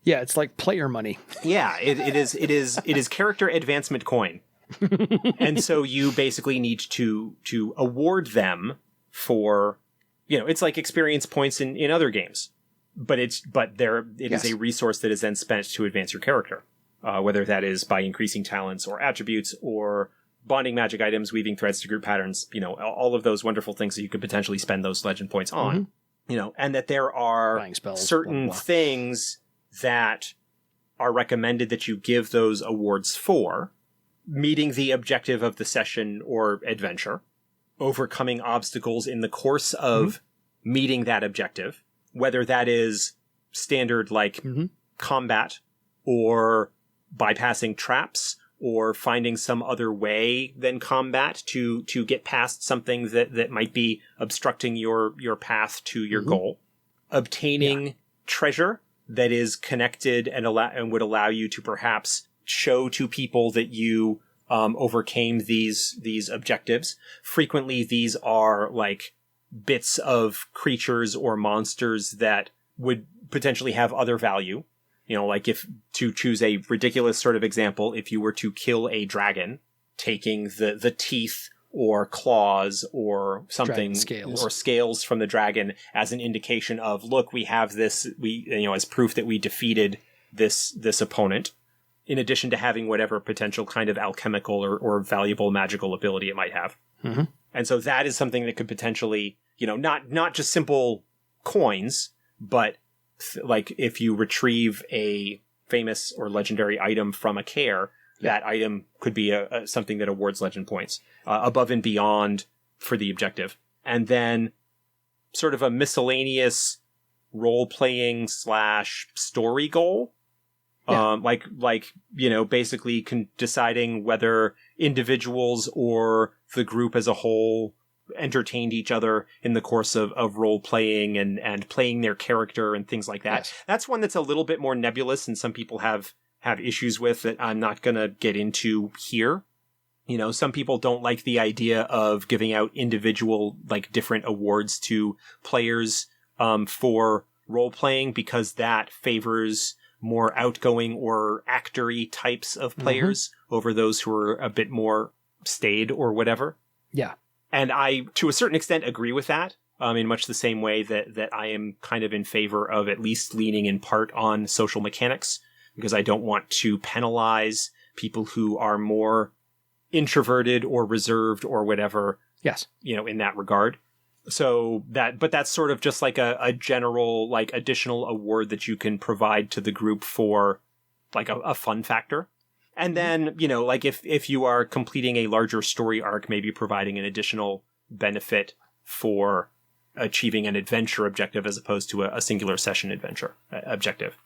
S1: Yeah, it's like player money.
S2: Yeah, it is character advancement coin. And so you basically need to award them for, it's like experience points in other games, but it is a resource that is then spent to advance your character, whether that is by increasing talents or attributes or bonding magic items, weaving threads to group patterns, all of those wonderful things that you could potentially spend those legend points on, and that there are
S1: spells,
S2: certain things that are recommended that you give those awards for: meeting the objective of the session or adventure, overcoming obstacles in the course of meeting that objective, whether that is standard like combat or bypassing traps or finding some other way than combat to get past something that might be obstructing your path to your goal, obtaining treasure that is connected and would allow you to perhaps show to people that you overcame these objectives. Frequently, these are like bits of creatures or monsters that would potentially have other value. Like if to choose a ridiculous sort of example, if you were to kill a dragon, taking the teeth or claws or something or scales from the dragon as an indication of, look, we have this, as proof that we defeated this opponent, in addition to having whatever potential kind of alchemical or valuable magical ability it might have. And so that is something that could potentially, not just simple coins, but like if you retrieve a famous or legendary item from a care, that item could be something that awards legend points above and beyond for the objective. And then sort of a miscellaneous role-playing / story goal. Basically deciding whether individuals or the group as a whole entertained each other in the course of role-playing and playing their character and things like that.
S1: Yes.
S2: That's one that's a little bit more nebulous and some people have issues with that I'm not going to get into here. Some people don't like the idea of giving out individual, different awards to players for role-playing because that favors more outgoing or actory types of players over those who are a bit more staid or whatever.
S1: Yeah.
S2: And I, to a certain extent, agree with that, in much the same way that I am kind of in favor of at least leaning in part on social mechanics, because I don't want to penalize people who are more introverted or reserved or whatever.
S1: Yes.
S2: In that regard. But that's sort of just like a general, like, additional award that you can provide to the group for, like, a fun factor. And then, you know, like, if you are completing a larger story arc, maybe providing an additional benefit for achieving an adventure objective as opposed to a singular session adventure objective.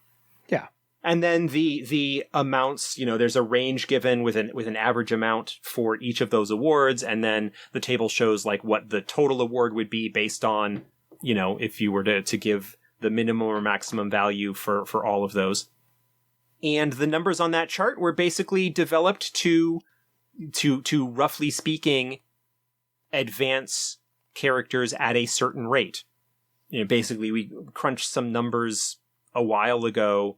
S1: Yeah.
S2: And then the amounts, you know, there's a range given with an average amount for each of those awards, and then the table shows like what the total award would be based on, you know, if you were to give the minimum or maximum value for all of those. And the numbers on that chart were basically developed to roughly speaking advance characters at a certain rate. You know, basically we crunched some numbers a while ago,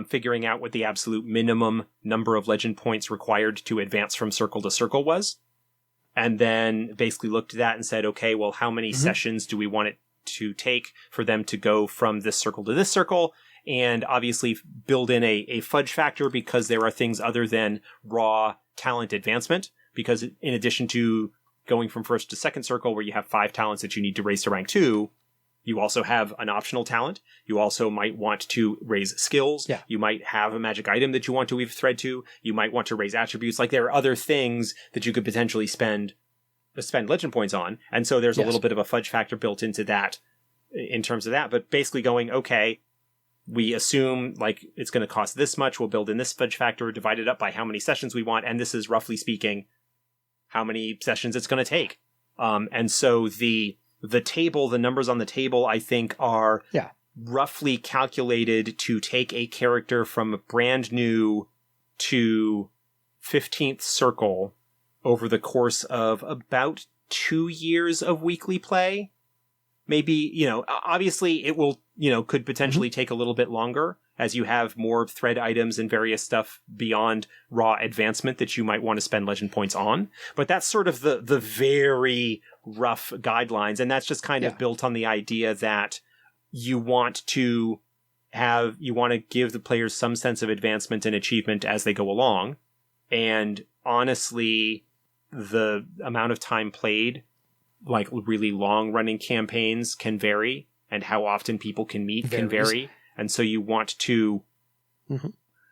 S2: figuring out what the absolute minimum number of legend points required to advance from circle to circle was. And then basically looked at that and said, okay, well, how many sessions do we want it to take for them to go from this circle to this circle? And obviously build in a fudge factor because there are things other than raw talent advancement. Because in addition to going from first to second circle where you have 5 talents that you need to raise to rank 2, you also have an optional talent. You also might want to raise skills.
S1: Yeah.
S2: You might have a magic item that you want to weave thread to. You might want to raise attributes. Like, there are other things that you could potentially spend legend points on. And so there's a little bit of a fudge factor built into that in terms of that. But basically going, okay, we assume like it's going to cost this much. We'll build in this fudge factor, divide it up by how many sessions we want. And this is roughly speaking how many sessions it's going to take. And so the table, the numbers on the table, I think are roughly calculated to take a character from brand new to 15th circle over the course of about 2 years of weekly play. Maybe, you know, obviously it will, you know, could potentially take a little bit longer as you have more thread items and various stuff beyond raw advancement that you might want to spend legend points on. But that's sort of the very rough guidelines. And that's just kind of built on the idea that you want to give the players some sense of advancement and achievement as they go along. And honestly, the amount of time played, like really long running campaigns, can vary, and how often people can meet can vary. And so you want to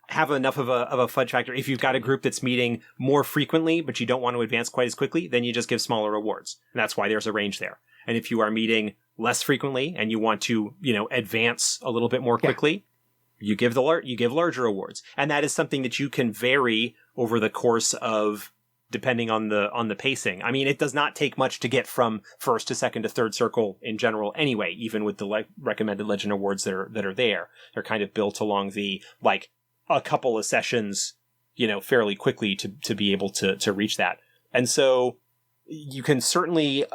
S2: have enough of a fudge factor. If you've got a group that's meeting more frequently, but you don't want to advance quite as quickly, then you just give smaller awards. And that's why there's a range there. And if you are meeting less frequently and you want to, you know, advance a little bit more quickly, you give larger awards. And that is something that you can vary over the course of, depending on the pacing. I mean, it does not take much to get from first to second to third circle in general anyway, even with the recommended legend awards that are there. They're kind of built along the, like, a couple of sessions, you know, fairly quickly to be able to reach that. And so you can certainly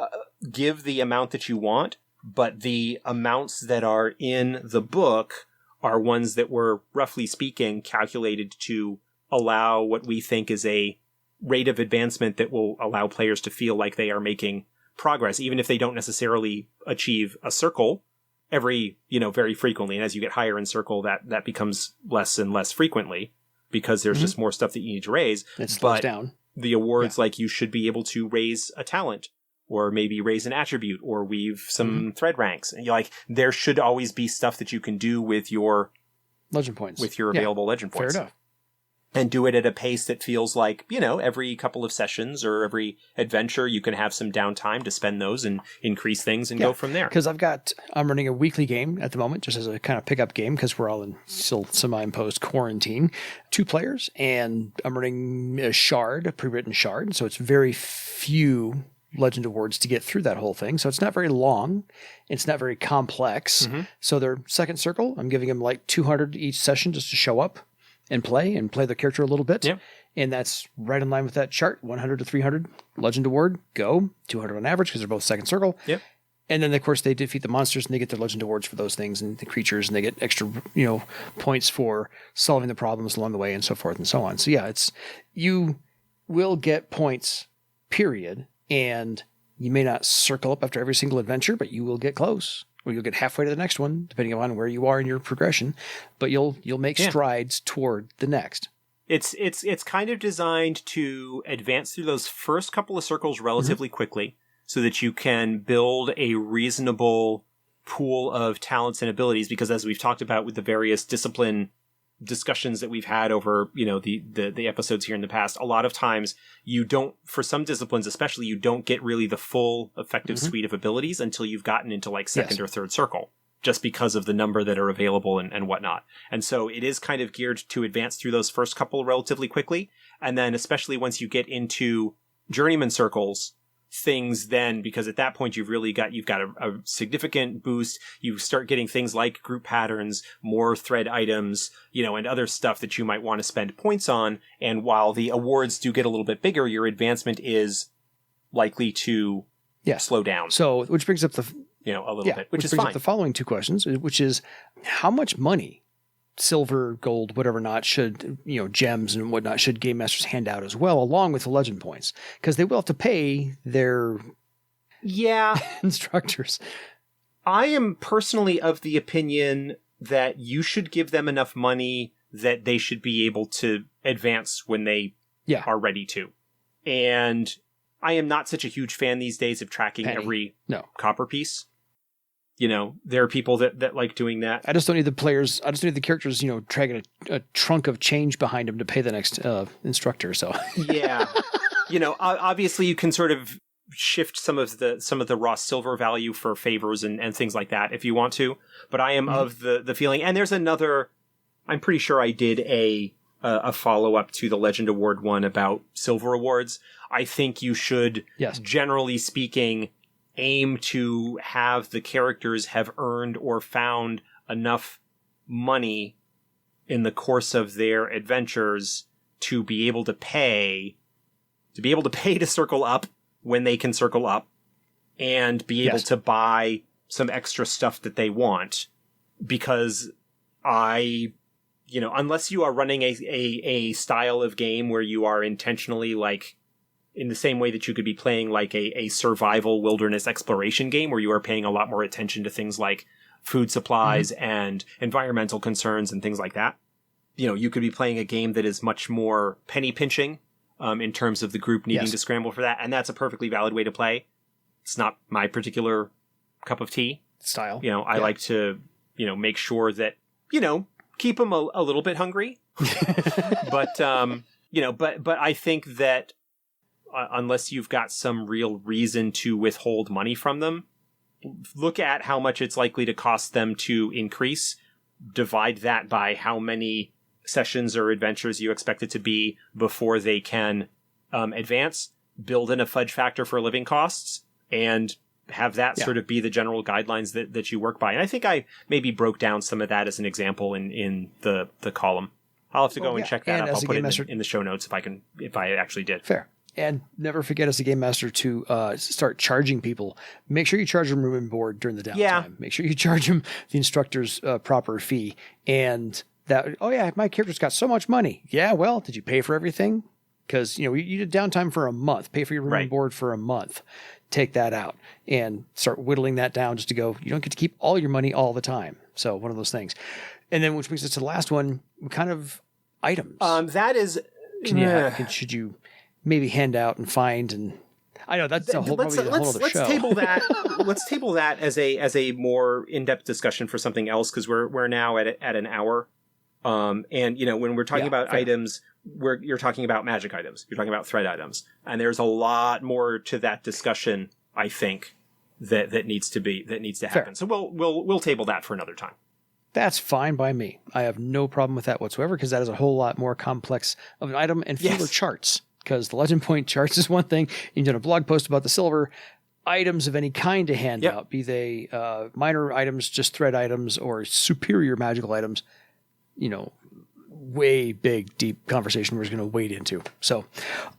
S2: give the amount that you want, but the amounts that are in the book are ones that were, roughly speaking, calculated to allow what we think is a rate of advancement that will allow players to feel like they are making progress, even if they don't necessarily achieve a circle very frequently. And as you get higher in circle, that becomes less and less frequently because there's just more stuff that you need to raise.
S1: It slows down.
S2: The awards, like, you should be able to raise a talent or maybe raise an attribute or weave some thread ranks. And you're like, there should always be stuff that you can do with your
S1: legend points,
S2: with your available legend points.
S1: Fair enough.
S2: And do it at a pace that feels like, you know, every couple of sessions or every adventure, you can have some downtime to spend those and increase things and go from there.
S1: Because I'm running a weekly game at the moment, just as a kind of pickup game, because we're all in still semi-imposed quarantine. 2 players, and I'm running a pre-written shard. So it's very few legend awards to get through that whole thing. So it's not very long. It's not very complex. So their second circle, I'm giving them like 200 each session just to show up and play the character a little bit. Yep. And that's right in line with that chart. 100 to 300 legend award, go. 200 on average because they're both second circle.
S2: Yep.
S1: And then, of course, they defeat the monsters and they get their legend awards for those things and the creatures, and they get extra, you know, points for solving the problems along the way and so forth and so on. So yeah, you will get points, period. And you may not circle up after every single adventure, but you will get close. Or you'll get halfway to the next one, depending on where you are in your progression. But you'll make strides toward the next.
S2: It's kind of designed to advance through those first couple of circles relatively quickly, so that you can build a reasonable pool of talents and abilities, because as we've talked about with the various discipline discussions that we've had over, the episodes here in the past, a lot of times you don't, for some disciplines especially, you don't get really the full effective suite of abilities until you've gotten into like second or third circle, just because of the number that are available and whatnot. And so it is kind of geared to advance through those first couple relatively quickly. And then especially once you get into journeyman circles, things then, because at that point you've got a significant boost. You start getting things like group patterns, more thread items, and other stuff that you might want to spend points on. And while the awards do get a little bit bigger, your advancement is likely to slow down.
S1: So, which brings up a
S2: little bit, which is
S1: brings
S2: fine.
S1: up the following two questions, which is how much money, silver, gold, whatever not, should, gems and whatnot, should game masters hand out as well, along with the legend points? Because they will have to pay their instructors.
S2: I am personally of the opinion that you should give them enough money that they should be able to advance when they are ready to. And I am not such a huge fan these days of tracking every copper piece. There are people that like doing that.
S1: I just don't need the players. I just need the characters, dragging a trunk of change behind them to pay the next instructor. So
S2: obviously you can sort of shift some of the raw silver value for favors and things like that if you want to. But I am of the feeling, and there's another. I'm pretty sure I did a follow up to the Legend Award one about silver awards. I think you should, generally speaking, aim to have the characters have earned or found enough money in the course of their adventures to be able to pay to circle up when they can circle up, and be able to buy some extra stuff that they want. Because unless you are running a style of game where you are intentionally like, in the same way that you could be playing like a survival wilderness exploration game where you are paying a lot more attention to things like food supplies and environmental concerns and things like that. You could be playing a game that is much more penny pinching in terms of the group needing to scramble for that. And that's a perfectly valid way to play. It's not my particular cup of tea.
S1: Style.
S2: I like to, make sure that, keep them a little bit hungry. But I think that unless you've got some real reason to withhold money from them, look at how much it's likely to cost them to increase, divide that by how many sessions or adventures you expect it to be before they can advance, build in a fudge factor for living costs, and have that sort of be the general guidelines that you work by. And I think I maybe broke down some of that as an example in the column. I'll have to go and check that up. I'll put it in the show notes if I actually did.
S1: Fair. And never forget as a game master to start charging people. Make sure you charge them room and board during the downtime. Yeah. Make sure you charge them the instructor's proper fee. And that, my character's got so much money. Yeah, well, did you pay for everything? Because, you did downtime for a month. Pay for your room and board for a month. Take that out and start whittling that down just to go, you don't get to keep all your money all the time. So one of those things. And then which brings us to the last one, kind of items.
S2: That is...
S1: should you... maybe hand out and find, and I know that's probably a whole other show.
S2: Let's table that as a more in-depth discussion for something else, because we're now at an hour. And when we're talking about items, you're talking about magic items, you're talking about thread items, and there's a lot more to that discussion, I think, that needs to happen. Fair. So we'll table that for another time.
S1: That's fine by me. I have no problem with that whatsoever, because that is a whole lot more complex of an item and fewer charts. Because the legend point charts is one thing. You've done a blog post about the silver items of any kind to hand out, be they minor items, just thread items, or superior magical items. Way big, deep conversation we're going to wade into. So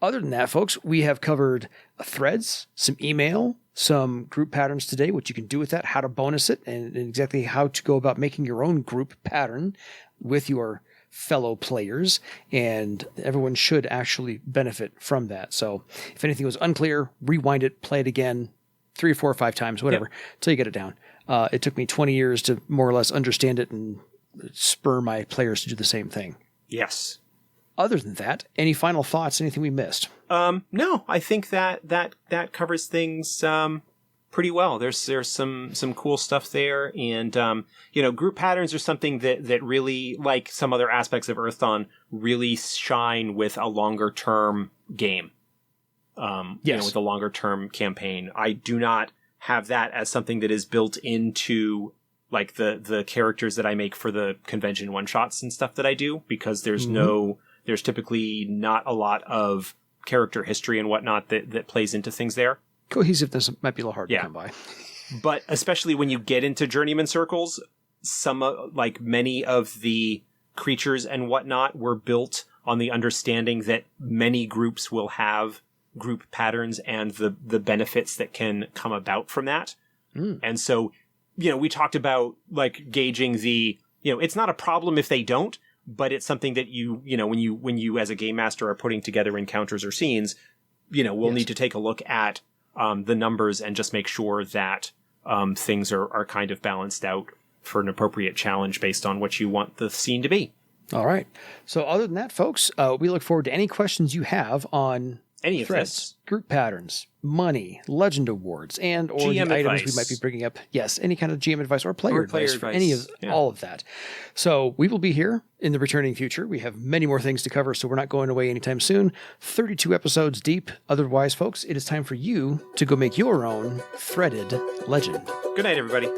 S1: other than that, folks, we have covered threads, some email, some group patterns today, what you can do with that, how to bonus it, and exactly how to go about making your own group pattern with your fellow players, and everyone should actually benefit from that. So if anything was unclear, rewind it, play it again 3 or 4 or 5 times, whatever, until you get it down. It took me 20 years to more or less understand it and spur my players to do the same thing.
S2: Yes.
S1: Other than that, any final thoughts? Anything we missed?
S2: No, I think that covers things pretty well. There's some cool stuff there, and group patterns are something that really, like some other aspects of Earthdawn, really shine with a longer term game. With a longer term campaign. I do not have that as something that is built into like the characters that I make for the convention one shots and stuff that I do, because there's typically not a lot of character history and whatnot that plays into things there.
S1: Cohesiveness might be a little hard to come by.
S2: But especially when you get into journeyman circles, many of the creatures and whatnot were built on the understanding that many groups will have group patterns and the benefits that can come about from that. And so, we talked about like gauging the, it's not a problem if they don't, but it's something that when you as a game master are putting together encounters or scenes, we'll need to take a look at the numbers and just make sure that things are kind of balanced out for an appropriate challenge based on what you want the scene to be.
S1: All right. So other than that, folks, we look forward to any questions you have on
S2: any of
S1: threats,
S2: this.
S1: group patterns, money, legend awards, and or
S2: GM
S1: the items
S2: advice.
S1: we might be bringing up. Yes, any kind of GM advice or player advice for any of
S2: yeah.
S1: all of that. So we will be here in the returning future. We have many more things to cover, so we're not going away anytime soon. 32 episodes deep. Otherwise, folks, it is time for you to go make your own threaded legend.
S2: Good night, everybody.